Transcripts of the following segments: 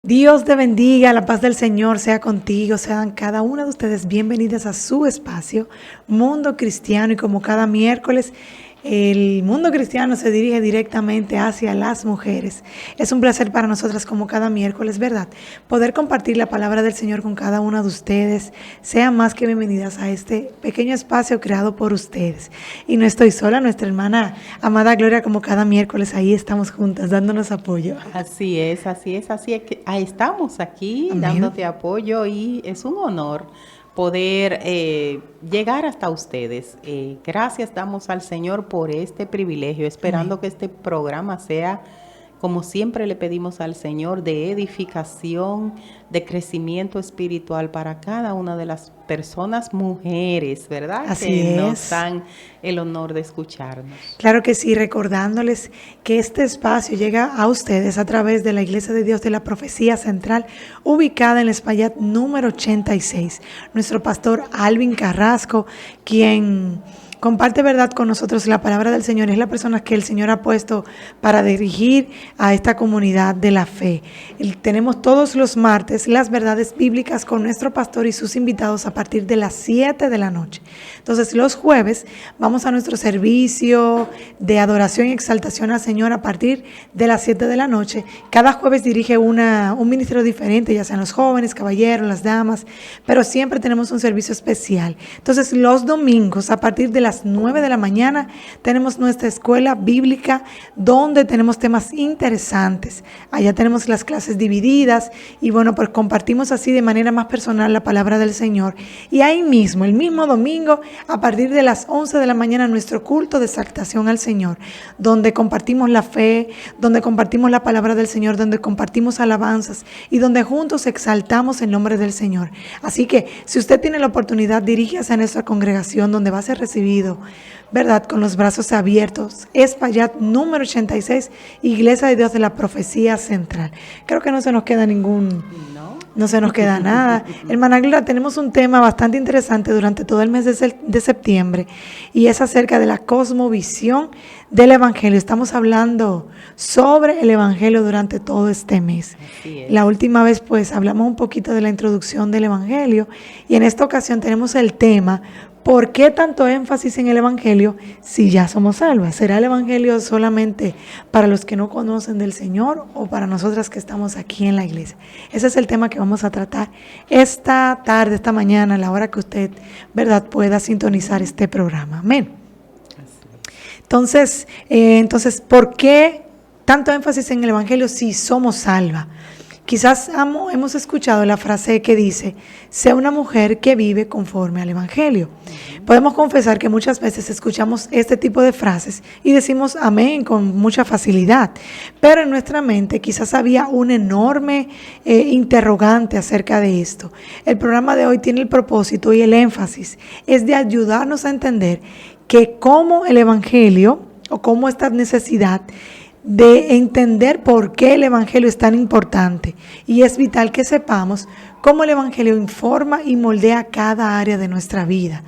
Dios te bendiga, la paz del Señor sea contigo, sean cada una de ustedes bienvenidas a su espacio, Mundo Cristiano, y como cada miércoles, el mundo cristiano se dirige directamente hacia las mujeres. Es un placer para nosotras como cada miércoles, ¿verdad? Poder compartir la palabra del Señor con cada una de ustedes. Sean más que bienvenidas a este pequeño espacio creado por ustedes. Y no estoy sola, nuestra hermana amada Gloria, como cada miércoles, ahí estamos juntas dándonos apoyo. Así es que ahí estamos aquí Amén. dándote apoyo y es un honor poder llegar hasta ustedes. Gracias damos al Señor por este privilegio, esperando Amén. que este programa sea, como siempre le pedimos al Señor, de edificación, de crecimiento espiritual para cada una de las personas, mujeres, ¿verdad? Así Que nos es. dan el honor de escucharnos. Claro que sí, recordándoles que este espacio llega a ustedes a través de la Iglesia de Dios de la Profecía Central, ubicada en el Espaillat número 86. Nuestro pastor Alvin Carrasco, quien comparte verdad con nosotros la palabra del Señor, es la persona que el Señor ha puesto para dirigir a esta comunidad de la fe. Tenemos todos los martes las verdades bíblicas con nuestro pastor y sus invitados a partir de las 7 de la noche. Entonces los jueves vamos a nuestro servicio de adoración y exaltación al Señor a partir de las 7 de la noche. Cada jueves dirige un ministerio diferente, ya sean los jóvenes, caballeros, las damas, pero siempre tenemos un servicio especial. Entonces los domingos a partir de las 9 de la mañana tenemos nuestra escuela bíblica donde tenemos temas interesantes. Allá tenemos las clases divididas y bueno, pues compartimos así de manera más personal la palabra del Señor. Y ahí mismo, el mismo domingo, a partir de las 11 de la mañana, nuestro culto de exaltación al Señor, donde compartimos la fe, donde compartimos la palabra del Señor, donde compartimos alabanzas y donde juntos exaltamos el nombre del Señor. Así que si usted tiene la oportunidad, diríjase a nuestra congregación donde va a ser recibido, ¿verdad? Con los brazos abiertos. Espaillat número 86, Iglesia de Dios de la Profecía Central. Creo que no se nos queda no se nos queda nada. Hermana Gloria, tenemos un tema bastante interesante durante todo el mes de septiembre y es acerca de la cosmovisión del Evangelio. Estamos hablando sobre el Evangelio durante todo este mes. La última vez pues hablamos un poquito de la introducción del Evangelio y en esta ocasión tenemos el tema: ¿por qué tanto énfasis en el Evangelio si ya somos salvas? ¿Será el Evangelio solamente para los que no conocen del Señor o para nosotras que estamos aquí en la iglesia? Ese es el tema que vamos a tratar esta tarde, esta mañana, a la hora que usted, ¿verdad?, pueda sintonizar este programa. Amén. Entonces, ¿por qué tanto énfasis en el Evangelio si somos salvas? Quizás hemos escuchado la frase que dice: sea una mujer que vive conforme al Evangelio. Podemos confesar que muchas veces escuchamos este tipo de frases y decimos amén con mucha facilidad, pero en nuestra mente quizás había un enorme interrogante acerca de esto. El programa de hoy tiene el propósito y el énfasis es de ayudarnos a entender que cómo el Evangelio o cómo esta necesidad de entender por qué el Evangelio es tan importante, y es vital que sepamos cómo el Evangelio informa y moldea cada área de nuestra vida.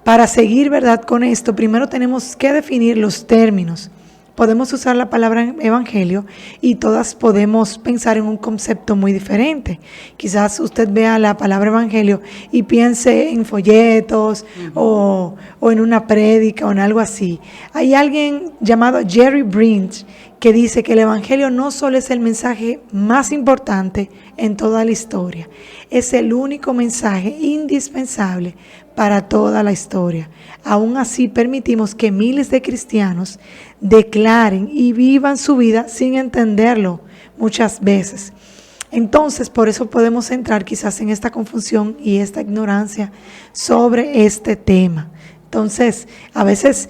Para seguir, ¿verdad?, con esto, primero tenemos que definir los términos. Podemos usar la palabra evangelio y todas podemos pensar en un concepto muy diferente. Quizás usted vea la palabra evangelio y piense en folletos o en una prédica o en algo así. Hay alguien llamado Jerry Bridge que dice que el evangelio no solo es el mensaje más importante en toda la historia, es el único mensaje indispensable para toda la historia. Aún así, permitimos que miles de cristianos declaren y vivan su vida sin entenderlo muchas veces. Entonces, por eso podemos entrar quizás en esta confusión y esta ignorancia sobre este tema. Entonces, a veces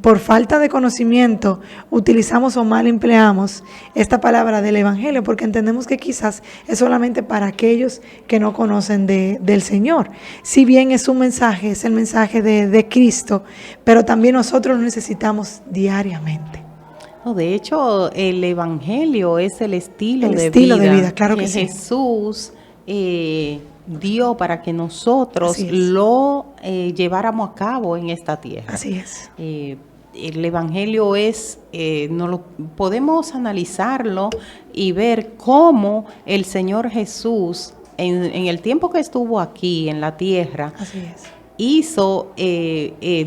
por falta de conocimiento utilizamos o mal empleamos esta palabra del Evangelio porque entendemos que quizás es solamente para aquellos que no conocen del Señor. Si bien es un mensaje, es el mensaje de Cristo, pero también nosotros lo necesitamos diariamente. No, de hecho, el Evangelio es el estilo de vida, claro que sí. Jesús dio para que nosotros lo lleváramos a cabo en esta tierra. Así es. el Evangelio es, podemos analizarlo y ver cómo el Señor Jesús, en el tiempo que estuvo aquí en la tierra, Así es.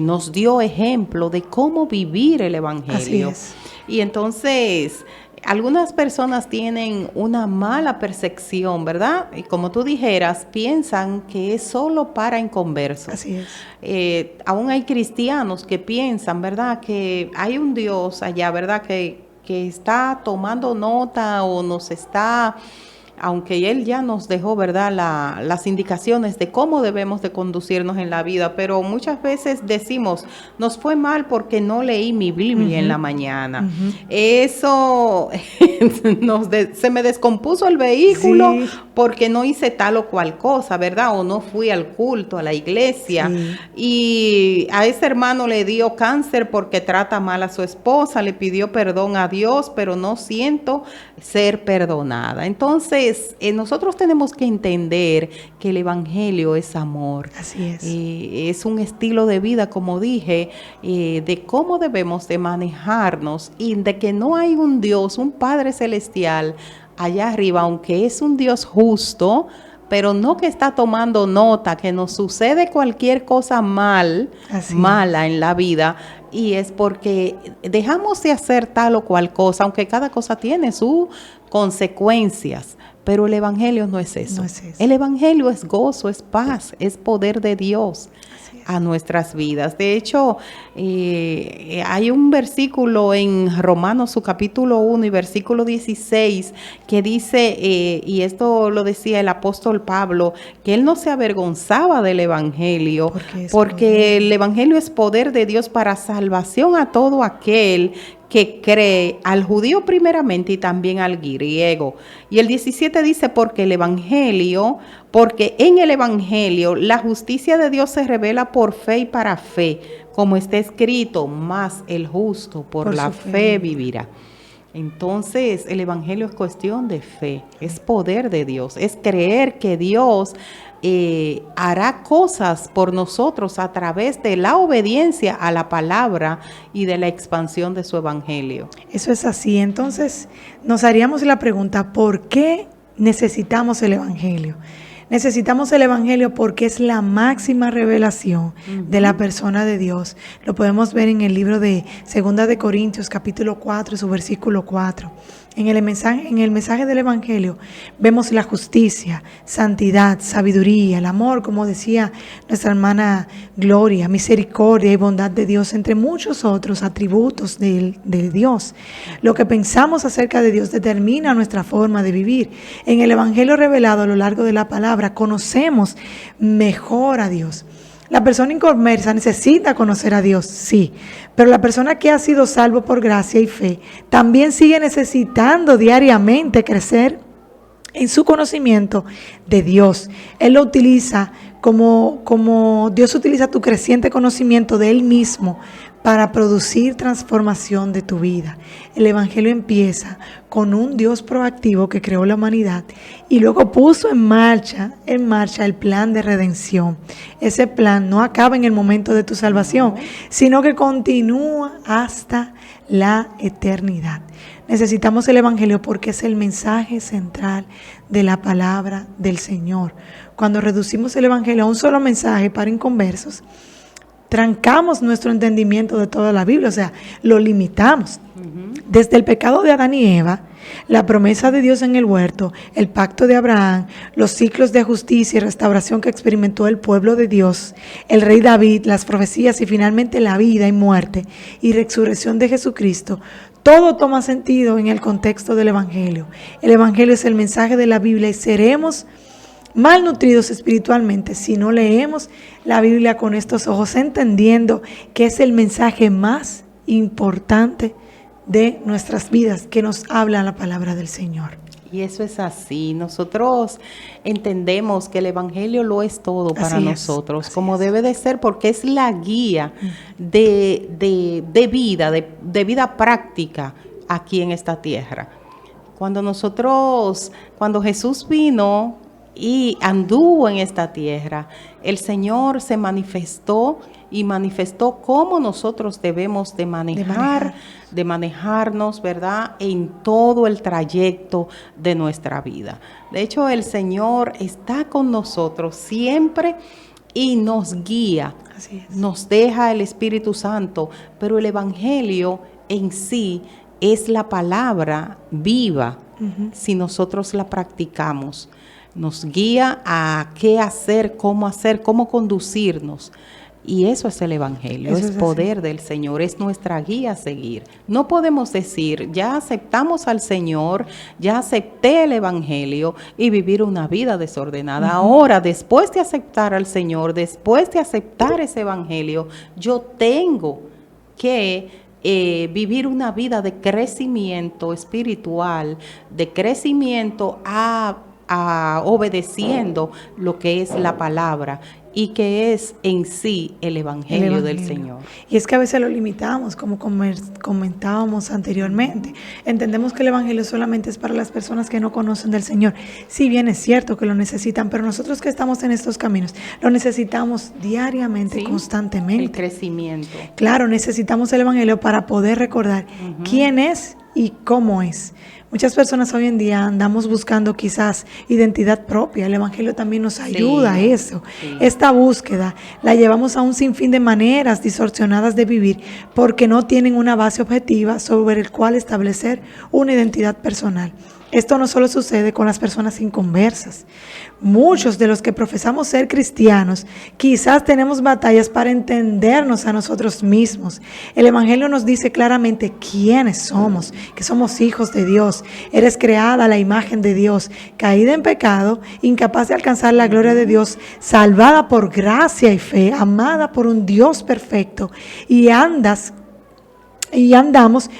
nos dio ejemplo de cómo vivir el Así Evangelio. es. Y entonces, algunas personas tienen una mala percepción, ¿verdad? Y como tú dijeras, piensan que es solo para inconversos. Así es. Aún hay cristianos que piensan, ¿verdad?, que hay un Dios allá, ¿verdad?, que está tomando nota o nos está, aunque Él ya nos dejó, ¿verdad?, las indicaciones de cómo debemos de conducirnos en la vida, pero muchas veces decimos, nos fue mal porque no leí mi Biblia en la mañana. Eso, se me descompuso el vehículo porque no hice tal o cual cosa, ¿verdad? O no fui al culto, a la iglesia. Y a ese hermano le dio cáncer porque trata mal a su esposa, le pidió perdón a Dios, pero no siento ser perdonada. Entonces, nosotros tenemos que entender que el Evangelio es amor. Así es. Es un estilo de vida, como dije, de cómo debemos de manejarnos y de que no hay un Dios, un Padre Celestial allá arriba, aunque es un Dios justo, pero no que está tomando nota, que nos sucede cualquier cosa mala en la vida, y es porque dejamos de hacer tal o cual cosa, aunque cada cosa tiene sus consecuencias. Pero el Evangelio no es eso. El Evangelio es gozo, es paz, es poder de Dios a nuestras vidas. De hecho, hay un versículo en Romanos, su capítulo 1 y versículo 16, que dice, y esto lo decía el apóstol Pablo, que él no se avergonzaba del Evangelio, porque el Evangelio es poder de Dios para salvación a todo aquel que cree, al judío primeramente y también al griego. Y el 17 dice, porque en el Evangelio la justicia de Dios se revela por fe y para fe, como está escrito, mas el justo por la fe vivirá. Entonces, el Evangelio es cuestión de fe, es poder de Dios, es creer que Dios hará cosas por nosotros a través de la obediencia a la palabra y de la expansión de su Evangelio. Eso es así. Entonces, nos haríamos la pregunta, ¿por qué necesitamos el Evangelio? Necesitamos el Evangelio porque es la máxima revelación de la persona de Dios. Lo podemos ver en el libro de 2 de Corintios, capítulo 4, su versículo 4. En el mensaje del Evangelio vemos la justicia, santidad, sabiduría, el amor, como decía nuestra hermana Gloria, misericordia y bondad de Dios, entre muchos otros atributos de Dios. Lo que pensamos acerca de Dios determina nuestra forma de vivir. En el Evangelio revelado a lo largo de la palabra conocemos mejor a Dios. La persona inconversa necesita conocer a Dios, sí, pero la persona que ha sido salvo por gracia y fe también sigue necesitando diariamente crecer en su conocimiento de Dios. Él lo utiliza como Dios utiliza tu creciente conocimiento de Él mismo para producir transformación de tu vida. El Evangelio empieza con un Dios proactivo que creó la humanidad y luego puso en marcha el plan de redención. Ese plan no acaba en el momento de tu salvación, sino que continúa hasta la eternidad. Necesitamos el Evangelio porque es el mensaje central de la palabra del Señor. Cuando reducimos el Evangelio a un solo mensaje para inconversos, trancamos nuestro entendimiento de toda la Biblia, o sea, lo limitamos. Desde el pecado de Adán y Eva, la promesa de Dios en el huerto, el pacto de Abraham, los ciclos de justicia y restauración que experimentó el pueblo de Dios, el rey David, las profecías y finalmente la vida y muerte y resurrección de Jesucristo, todo toma sentido en el contexto del Evangelio. El Evangelio es el mensaje de la Biblia y seremos malnutridos espiritualmente si no leemos la Biblia con estos ojos, entendiendo que es el mensaje más importante de nuestras vidas que nos habla la palabra del Señor. Y eso es así. Nosotros entendemos que el Evangelio lo es todo para nosotros, como debe de ser, porque es la guía de vida práctica aquí en esta tierra. Cuando Jesús vino y anduvo en esta tierra, el Señor se manifestó y manifestó cómo nosotros debemos de manejarnos, ¿verdad? En todo el trayecto de nuestra vida. De hecho, el Señor está con nosotros siempre y nos guía, nos deja el Espíritu Santo, pero el Evangelio en sí es la palabra viva, si nosotros la practicamos. Nos guía a qué hacer, cómo conducirnos. Y eso es el Evangelio, Eso es poder del Señor, es nuestra guía a seguir. No podemos decir, ya aceptamos al Señor, ya acepté el Evangelio y vivir una vida desordenada. Ahora, después de aceptar al Señor, después de aceptar ese Evangelio, yo tengo que vivir una vida de crecimiento espiritual, de crecimiento obedeciendo lo que es la palabra y que es en sí el Evangelio del Señor. Y es que a veces lo limitamos, como comentábamos anteriormente. Entendemos que el Evangelio solamente es para las personas que no conocen del Señor. Si bien es cierto que lo necesitan, pero nosotros que estamos en estos caminos, lo necesitamos diariamente, constantemente. El crecimiento. Claro, necesitamos el Evangelio para poder recordar quién es y cómo es. Muchas personas hoy en día andamos buscando quizás identidad propia. El Evangelio también nos ayuda a eso. Esta búsqueda la llevamos a un sinfín de maneras distorsionadas de vivir porque no tienen una base objetiva sobre el cual establecer una identidad personal. Esto no solo sucede con las personas inconversas. Muchos de los que profesamos ser cristianos quizás tenemos batallas para entendernos a nosotros mismos. El Evangelio nos dice claramente quiénes somos, que somos hijos de Dios. Eres creada a la imagen de Dios, caída en pecado, incapaz de alcanzar la gloria de Dios, salvada por gracia y fe, amada por un Dios perfecto, y andamos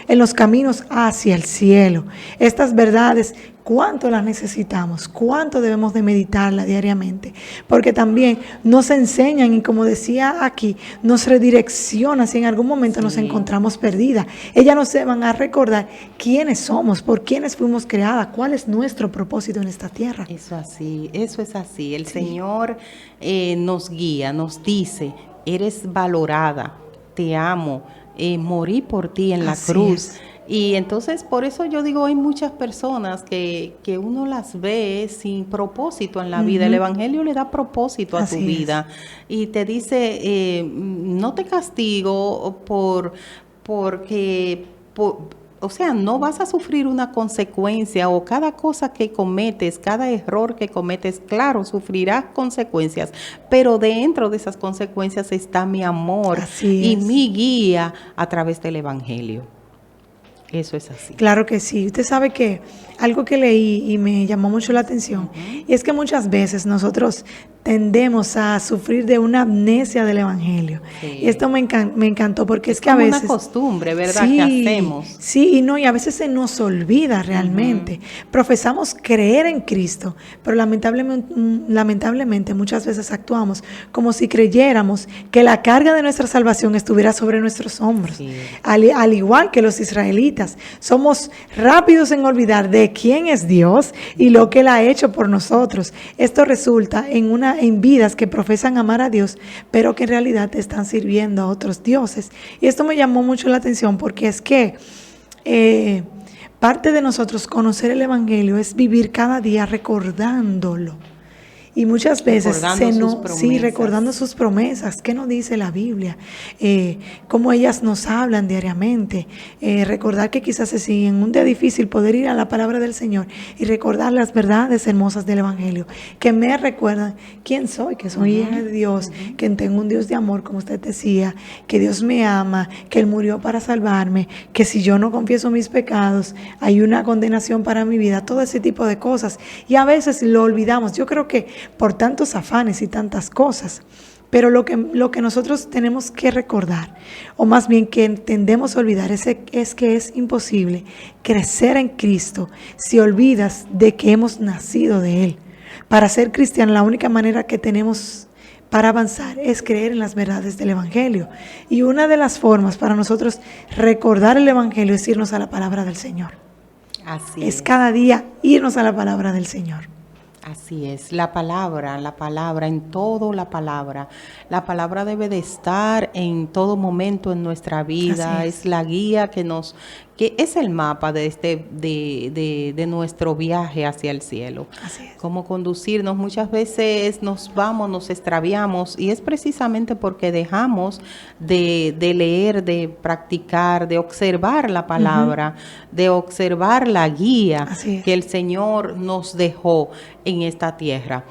en los caminos hacia el cielo. Estas verdades, ¿cuánto las necesitamos? ¿Cuánto debemos de meditarlas diariamente? Porque también nos enseñan y, como decía aquí, nos redirecciona si en algún momento nos encontramos perdidas. Ellas nos van a recordar quiénes somos, por quiénes fuimos creadas, cuál es nuestro propósito en esta tierra. Eso es así. El Señor nos guía, nos dice, eres valorada, te amo, morí por ti en la cruz. Y entonces por eso yo digo, hay muchas personas que uno las ve sin propósito en la vida. El Evangelio le da propósito a tu vida y te dice, no te castigo o sea, no vas a sufrir una consecuencia, o cada cosa que cometes, cada error que cometes, claro, sufrirás consecuencias, pero dentro de esas consecuencias está mi amor y mi guía a través del Evangelio. Eso es así. Claro que sí. Usted sabe que algo que leí y me llamó mucho la atención, y es que muchas veces nosotros tendemos a sufrir de una amnesia del Evangelio. Y esto me encantó porque es que a veces... Es una costumbre, ¿verdad? Que hacemos. Sí, y a veces se nos olvida realmente. Profesamos creer en Cristo, pero lamentablemente muchas veces actuamos como si creyéramos que la carga de nuestra salvación estuviera sobre nuestros hombros. Al igual que los israelitas, somos rápidos en olvidar de quién es Dios y lo que Él ha hecho por nosotros. Esto resulta en vidas que profesan amar a Dios, pero que en realidad están sirviendo a otros dioses. Y esto me llamó mucho la atención porque es que parte de nosotros conocer el Evangelio es vivir cada día recordándolo. Y muchas veces recordando sus promesas. ¿Qué nos dice la Biblia? Cómo ellas nos hablan diariamente. Recordar que quizás es en un día difícil poder ir a la palabra del Señor y recordar las verdades hermosas del Evangelio, que me recuerdan quién soy, que soy hija de Dios, que tengo un Dios de amor, como usted decía, que Dios me ama, que Él murió para salvarme, que si yo no confieso mis pecados, hay una condenación para mi vida, todo ese tipo de cosas. Y a veces lo olvidamos. Yo creo que por tantos afanes y tantas cosas, pero lo que nosotros tenemos que recordar, o más bien que tendemos a olvidar, es que es imposible crecer en Cristo si olvidas de que hemos nacido de Él. Para ser cristiano, la única manera que tenemos para avanzar es creer en las verdades del Evangelio, y una de las formas para nosotros recordar el Evangelio es irnos a la palabra del Señor. Así es cada día irnos a la palabra del Señor. Así es, la palabra, en todo la palabra debe de estar en todo momento en nuestra vida, Así es la guía que es el mapa de nuestro viaje hacia el cielo. así es. Cómo conducirnos, muchas veces nos extraviamos y es precisamente porque dejamos de leer, de practicar, de observar la palabra, de observar la guía Así es. que el Señor nos dejó en esta tierra.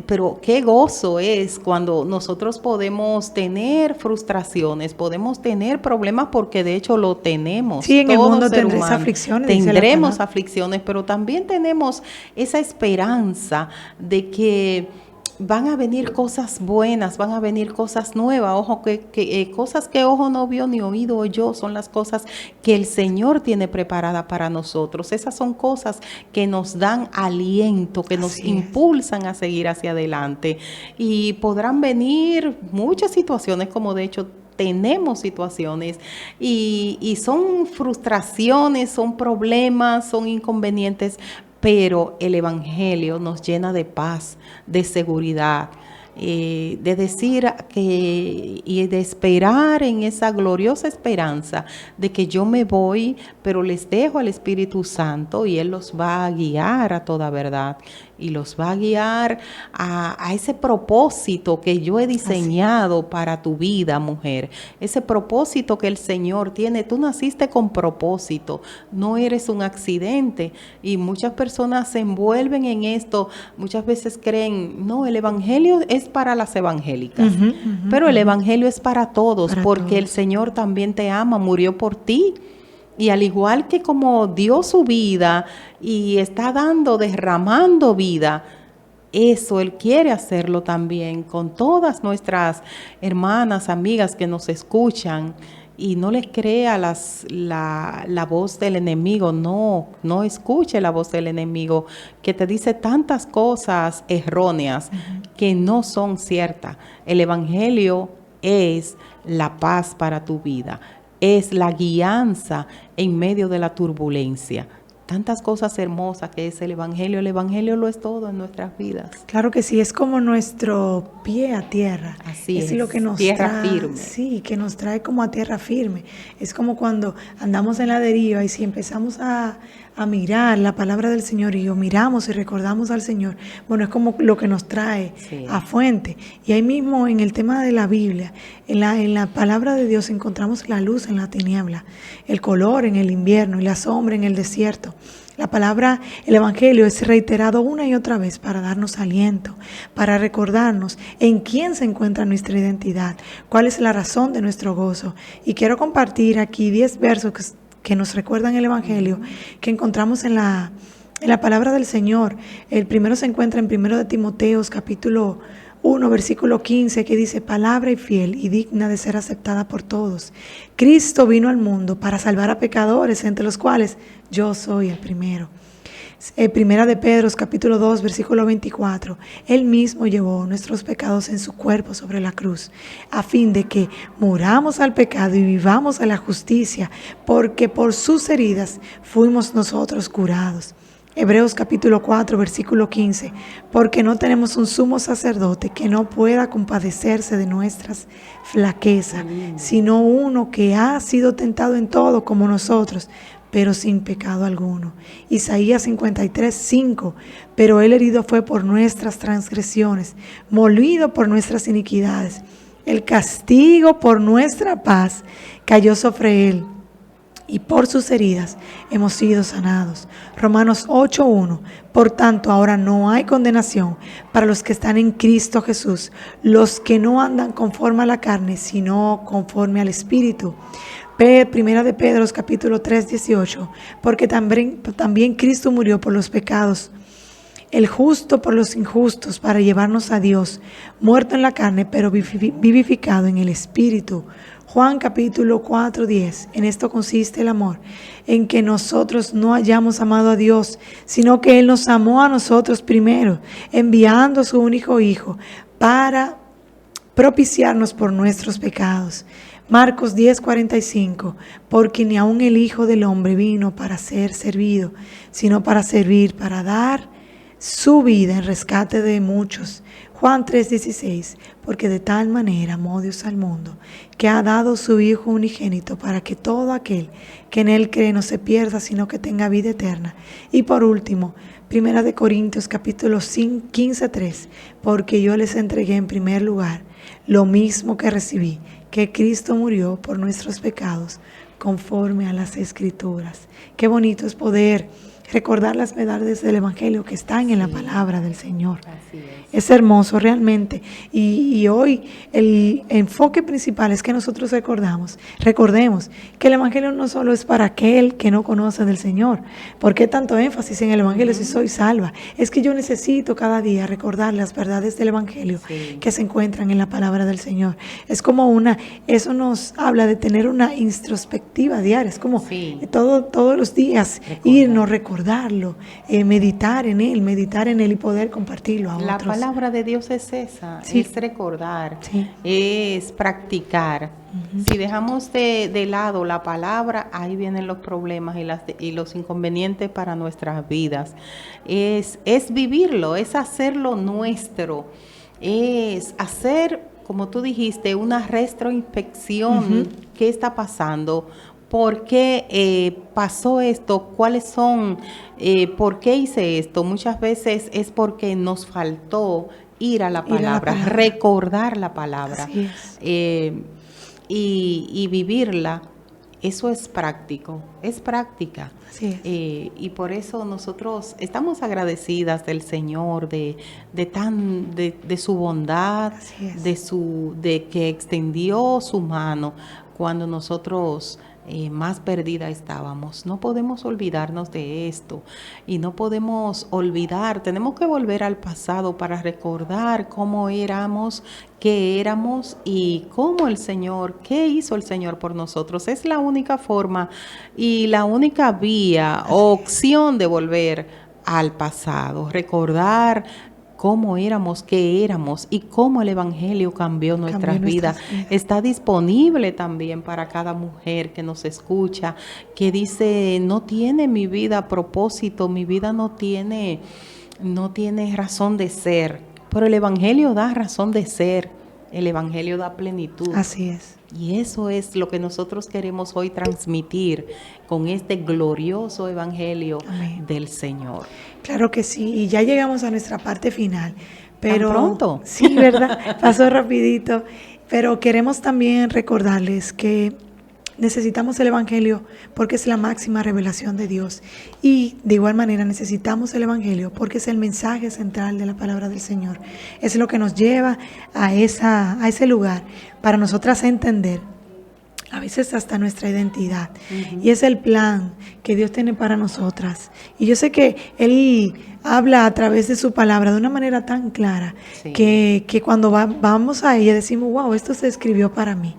Pero qué gozo es cuando nosotros podemos tener frustraciones, podemos tener problemas, porque de hecho lo tenemos. Sí, en el Todo mundo ser tendréis humano. aflicciones, dice la Tendremos palabra. aflicciones, pero también tenemos esa esperanza de que van a venir cosas buenas, van a venir cosas nuevas, cosas que ojo no vio ni oído oyó, son las cosas que el Señor tiene preparada para nosotros. Esas son cosas que nos dan aliento, que nos impulsan a seguir hacia adelante. Y podrán venir muchas situaciones, como de hecho tenemos situaciones, y son frustraciones, son problemas, son inconvenientes, pero el Evangelio nos llena de paz, de seguridad, de decir y de esperar en esa gloriosa esperanza de que yo me voy, pero les dejo al Espíritu Santo y Él los va a guiar a toda verdad y los va a guiar a ese propósito que yo he diseñado para tu vida, mujer. Ese propósito que el Señor tiene. Tú naciste con propósito, no eres un accidente. Y muchas personas se envuelven en esto, muchas veces creen, no, el Evangelio es para las evangélicas, pero el Evangelio es para todos, porque el Señor también te ama, murió por ti. Y al igual que como dio su vida y está derramando vida, eso Él quiere hacerlo también con todas nuestras hermanas, amigas que nos escuchan. Y no les crea la voz del enemigo, no escuche la voz del enemigo que te dice tantas cosas erróneas que no son ciertas. El Evangelio es la paz para tu vida, es la guianza en medio de la turbulencia. Tantas cosas hermosas que es el Evangelio lo es todo en nuestras vidas. Claro que sí, es como nuestro pie a tierra. Así es, lo que nos tierra trae, firme. Sí, que nos trae como a tierra firme. Es como cuando andamos en la deriva y si empezamos a mirar la palabra del Señor y miramos y recordamos al Señor, bueno, es como lo que nos trae a fuente. Y ahí mismo en el tema de la Biblia, en la palabra de Dios encontramos la luz en la tiniebla, el color en el invierno y la sombra en el desierto. La palabra, el Evangelio es reiterado una y otra vez para darnos aliento, para recordarnos en quién se encuentra nuestra identidad, cuál es la razón de nuestro gozo. Y quiero compartir aquí 10 versos que nos recuerdan el Evangelio, que encontramos en la palabra del Señor. El primero se encuentra en 1 de Timoteo, capítulo 1, versículo 15, que dice: palabra y fiel y digna de ser aceptada por todos. Cristo vino al mundo para salvar a pecadores, entre los cuales yo soy el primero. Primera de Pedro, capítulo 2, versículo 24. Él mismo llevó nuestros pecados en su cuerpo sobre la cruz, a fin de que muramos al pecado y vivamos a la justicia, porque por sus heridas fuimos nosotros curados. Hebreos capítulo 4, versículo 15, porque no tenemos un sumo sacerdote que no pueda compadecerse de nuestras flaquezas, sino uno que ha sido tentado en todo como nosotros, pero sin pecado alguno. Isaías 53, 5, pero él herido fue por nuestras transgresiones, molido por nuestras iniquidades. El castigo por nuestra paz cayó sobre él, y por sus heridas hemos sido sanados. Romanos 8:1. Por tanto, ahora no hay condenación para los que están en Cristo Jesús, los que no andan conforme a la carne, sino conforme al Espíritu. Primera de Pedro, capítulo 3, 18. Porque también Cristo murió por los pecados, el justo por los injustos, para llevarnos a Dios, muerto en la carne, pero vivificado en el Espíritu. Juan capítulo 4, 10. En esto consiste el amor, en que nosotros no hayamos amado a Dios, sino que Él nos amó a nosotros primero, enviando a su único Hijo para propiciarnos por nuestros pecados. Marcos 10:45, porque ni aun el Hijo del Hombre vino para ser servido, sino para servir, para dar su vida en rescate de muchos. Juan 3:16, porque de tal manera amó Dios al mundo, que ha dado su Hijo unigénito para que todo aquel que en Él cree no se pierda, sino que tenga vida eterna. Y por último, Primera de Corintios capítulo 15:3, porque yo les entregué en primer lugar lo mismo que recibí, que Cristo murió por nuestros pecados, conforme a las Escrituras. Qué bonito es poder recordar las verdades del Evangelio que están en la palabra del Señor. Así es. Es hermoso realmente. Y hoy el enfoque principal es que nosotros recordemos que el Evangelio no solo es para aquel que no conoce del Señor. ¿Por qué tanto énfasis en el Evangelio si soy salva? Es que yo necesito cada día recordar las verdades del Evangelio que se encuentran en la palabra del Señor. Es como eso nos habla de tener una introspectiva diaria. Es como todos los días irnos, recordarlo, meditar en él y poder compartirlo a otros. La palabra de Dios es esa, es recordar, es practicar. Si dejamos de lado la palabra, ahí vienen los problemas y los inconvenientes para nuestras vidas. Es vivirlo, es hacerlo nuestro, es hacer, como tú dijiste, una retroinspección. ¿Qué está pasando? ¿Por qué pasó esto? ¿Cuáles son? ¿Por qué hice esto? Muchas veces es porque nos faltó ir a la palabra, recordar la palabra y vivirla. Eso es práctico, es práctica. Así es. Y por eso nosotros estamos agradecidas del Señor, de su bondad, de que extendió su mano cuando nosotros más perdida estábamos. No podemos olvidarnos de esto y no podemos tenemos que volver al pasado para recordar cómo éramos, qué éramos y qué hizo el Señor por nosotros. Es la única forma y la única vía o opción de volver al pasado, recordar cómo éramos, qué éramos y cómo el Evangelio cambió nuestras vidas. Está disponible también para cada mujer que nos escucha, que dice, no tiene mi vida propósito, mi vida no tiene razón de ser, pero el Evangelio da razón de ser, el Evangelio da plenitud. Así es. Y eso es lo que nosotros queremos hoy transmitir con este glorioso Evangelio del Señor. Claro que sí, y ya llegamos a nuestra parte final. Pero ¿tan pronto? Sí, ¿verdad? Pasó rapidito. Pero queremos también recordarles que necesitamos el Evangelio porque es la máxima revelación de Dios. Y de igual manera necesitamos el Evangelio porque es el mensaje central de la palabra del Señor. Es lo que nos lleva a ese lugar para nosotras entender a veces hasta nuestra identidad. Y es el plan que Dios tiene para nosotras. Y yo sé que Él habla a través de su palabra de una manera tan clara que cuando vamos a ella decimos, wow, esto se escribió para mí.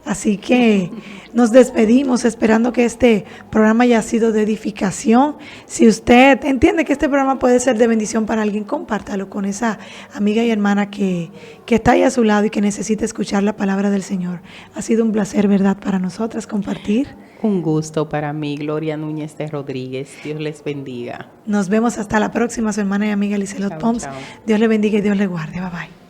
Así que nos despedimos esperando que este programa haya sido de edificación. Si usted entiende que este programa puede ser de bendición para alguien, compártalo con esa amiga y hermana que está ahí a su lado y que necesita escuchar la palabra del Señor. Ha sido un placer, ¿verdad?, para nosotras compartir. Un gusto para mí, Gloria Núñez de Rodríguez. Dios les bendiga. Nos vemos hasta la próxima, su hermana y amiga Lizelot Pons. Dios le bendiga y Dios le guarde. Bye bye.